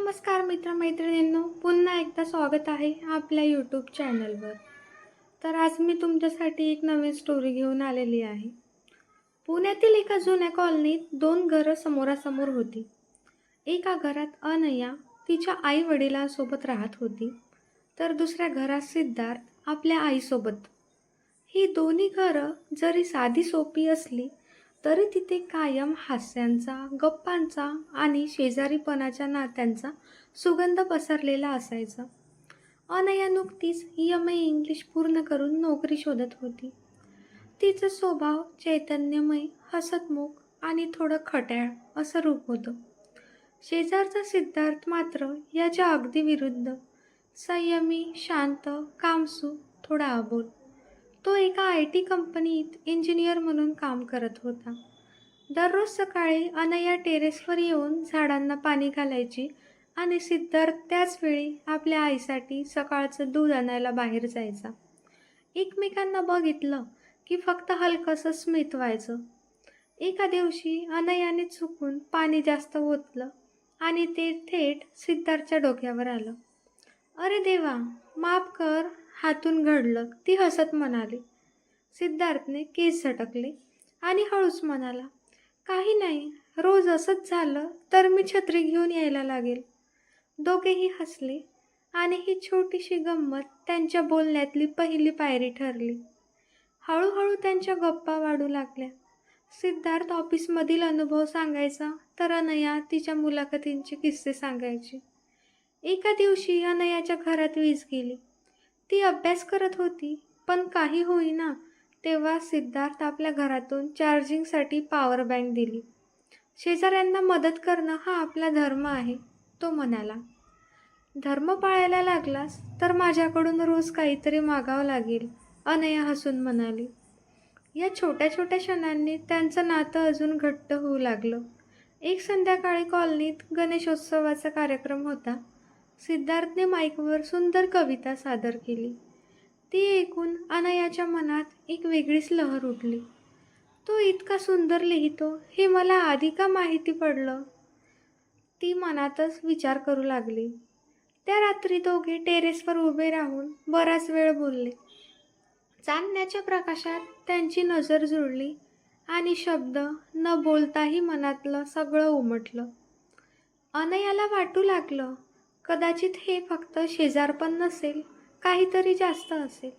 नमस्कार मित्रमैत्रिणींनो, पुन्हा एकदा स्वागत आहे आपल्या यूट्यूब चॅनलवर. तर आज मी तुमच्यासाठी एक नवीन स्टोरी घेऊन आलेली आहे. पुण्यातील एका जुन्या कॉलनीत दोन घरं समोरासमोर होती. एका घरात अनया तिच्या आई वडिलांसोबत राहत होती, तर दुसऱ्या घरात सिद्धार्थ आपल्या आईसोबत. ही दोन्ही घरं जरी साधी सोपी असली तरी तिथे कायम हास्यांचा, गप्पांचा आणि शेजारीपणाच्या नात्यांचा सुगंध पसरलेला असायचा. अनया नुकतीच एम.ए. इंग्लिश पूर्ण करून नोकरी शोधत होती. तिचं स्वभाव चैतन्यमय, हसतमुख आणि थोडं खट्याळ असं रूप होतं. शेजारचा सिद्धार्थ मात्र याच्या अगदी विरुद्ध. संयमी, शांत, कामसू, थोडा अबोल. तो एका IT कंपनीत इंजिनियर म्हणून काम करत होता. दररोज सकाळी अनया टेरेसवर येऊन झाडांना पाणी घालायची आणि सिद्धार्थ त्याच वेळी आपल्या आईसाठी सकाळचं दूध आणायला बाहेर जायचा. एकमेकांना बघितलं की फक्त हलकंसं स्मित व्हायचं. एका दिवशी अनयाने चुकून पाणी जास्त ओतलं आणि ते थेट सिद्धार्थच्या डोक्यावर आलं. "अरे देवा, माफ कर, हातून घडलं," ती हसत म्हणाली. सिद्धार्थने केस झटकले आणि हळूच म्हणाला, "काही नाही, रोज असंच झालं तर मी छत्री घेऊन यायला लागेल." दोघेही हसले आणि ही छोटीशी गंमत त्यांच्या बोलण्यातली पहिली पायरी ठरली. हळूहळू त्यांच्या गप्पा वाढू लागल्या. सिद्धार्थ ऑफिसमधील अनुभव सांगायचा तर अनया तिच्या मुलाखतींचे किस्से सांगायची. एका दिवशी अनयाच्या घरात वीज गेली. ती अभ्यास करत होती, पण काही होईना तेव्हा सिद्धार्थ आपल्या घरातून चार्जिंगसाठी पॉवर बँक दिली. शेजाऱ्यांना मदत करणं हा आपला धर्म आहे, तो म्हणाला. "धर्म पाळायला लागलास तर माझ्याकडून रोज काहीतरी मागावं लागेल," अनया हसून म्हणाली. या छोट्या छोट्या क्षणांनी त्यांचं नातं अजून घट्ट होऊ लागलं. एक संध्याकाळी कॉलनीत गणेशोत्सवाचा कार्यक्रम होता. सिद्धार्थने माईकवर सुंदर कविता सादर केली. ती ऐकून अनयाच्या मनात एक वेगळीच लहर उठली. तो इतका सुंदर लिहितो हे मला आधी का माहिती पडलं, ती मनातच विचार करू लागली. त्या रात्री दोघे टेरेसवर उभे राहून बराच वेळ बोलले. चांदण्याच्या प्रकाशात त्यांची नजर जुळली आणि शब्द न बोलताही मनातलं सगळं उमटलं. अनयाला वाटू लागलं, कदाचित हे फक्त शेजारपण नसेल, काहीतरी जास्त असेल.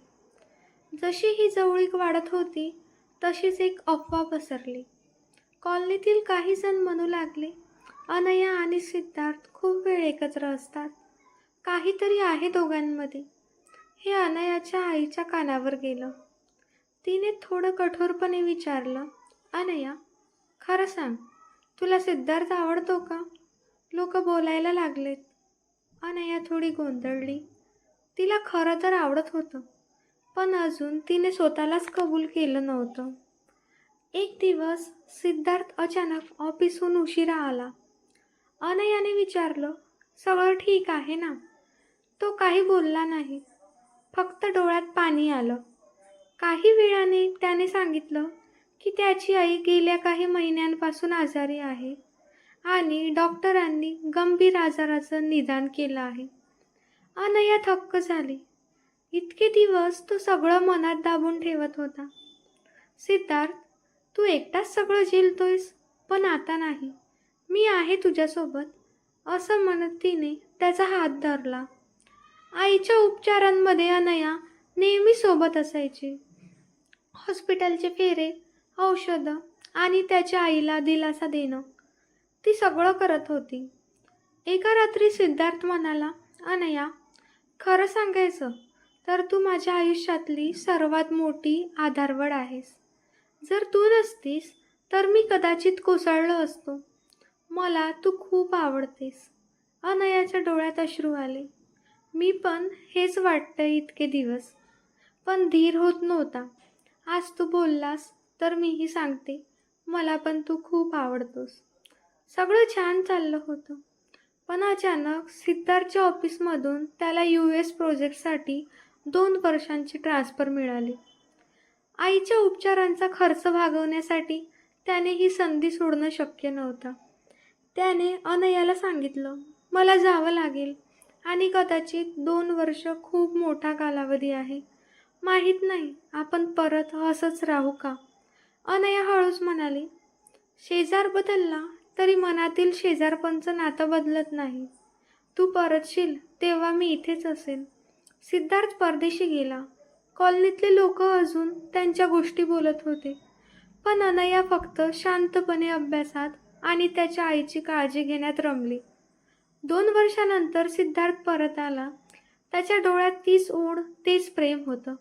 जशी ही जवळीक वाढत होती तशीच एक अफवा पसरली. कॉलनीतील काही जण म्हणू लागले, अनया आणि सिद्धार्थ खूप वेळ एकत्र असतात, काहीतरी आहे दोघांमध्ये. हे अनयाच्या आईच्या कानावर गेलं. तिने थोडं कठोरपणे विचारलं, "अनया, खरं सांग, तुला सिद्धार्थ आवडतो का?" लोक बोलायला लागलेत. अनया थोडी गोंधळली. तिला खरं तर आवडत होतं, पण अजून तिने स्वतःलाच कबूल केलं नव्हतं. एक दिवस सिद्धार्थ अचानक ऑफिसहून उशिरा आला. अनयाने विचारलं, "सगळं ठीक आहे ना?" तो काही बोलला नाही, फक्त डोळ्यात पाणी आलं. काही वेळाने त्याने सांगितलं की त्याची आई गेल्या काही महिन्यांपासून आजारी आहे आणि डॉक्टरांनी गंभीर आजाराचं निदान केलं आहे. अनया थक्क झाली. इतके दिवस तो सगळं मनात दाबून ठेवत होता. "सिद्धार्थ, तू एकटाच सगळं झेलतोयस, पण आता नाही. मी आहे तुझ्यासोबत," असं म्हणत तिने त्याचा हात धरला. आईच्या उपचारांमध्ये अनया नेहमी सोबत असायची. हॉस्पिटलचे फेरे, औषधं आणि त्याच्या आईला दिलासा देणं, ती सगळं करत होती. एका रात्री सिद्धार्थ म्हणाला, "अनया, खरं सांगायचं तर तू माझ्या आयुष्यातली सर्वात मोठी आधारवड आहेस. जर तू नसतीस तर मी कदाचित कोसळलो असतो. मला तू खूप आवडतेस." अनयाच्या डोळ्यात अश्रू आले. "मी पण हेच वाटतंय इतके दिवस, पण धीर होत नव्हता. आज तू बोललास तर मीही सांगते, मला पण तू खूप आवडतोस." सगळं छान चाललं होतं, पण अचानक सिद्धार्थच्या ऑफिसमधून त्याला US प्रोजेक्टसाठी 2 वर्षांची ट्रान्सफर मिळाली. आईच्या उपचारांचा खर्च भागवण्यासाठी त्याने ही संधी सोडणं शक्य नव्हतं. त्याने अनयाला सांगितलं, मला जावं लागेल आणि कदाचित 2 वर्ष खूप मोठा कालावधी आहे. माहीत नाही आपण परत असंच राहू का. अनया हळूच म्हणाली. शेजार बदलला तरी मनातील शेजारपणचं नातं बदलत नाही. तू परतशील तेव्हा मी इथेच असेन. सिद्धार्थ परदेशी गेला. कॉलनीतले लोक अजून त्यांच्या गोष्टी बोलत होते. पण अनया फक्त शांतपणे अभ्यासात आणि त्याच्या आईची काळजी घेण्यात रमली. 2 वर्षानंतर सिद्धार्थ परत आला. त्याच्या डोळ्यात तीच ओढ, तेच प्रेम होतं.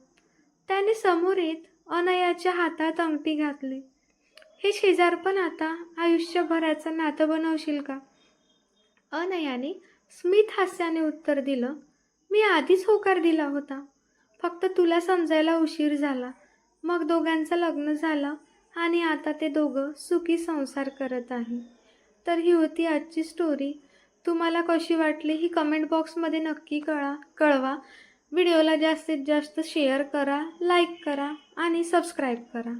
त्याने समोर येत अनयाच्या हातात अंगठी घातली. हे शेजारपण आता आयुष्यभराचं नातं बनवशील का? अनयाने स्मित हास्याने उत्तर दिलं. मी आधीच होकार दिला होता. फक्त तुला समजायला उशीर झाला. मग दोघांचं लग्न झालं आणि आता ते दोघं सुखी संसार करत आहे. तर ही होती आजची स्टोरी. तुम्हाला कशी वाटली ही कमेंट बॉक्समध्ये नक्की कळवा. व्हिडिओला जास्तीत जास्त शेअर करा, लाईक करा आणि सबस्क्राईब करा.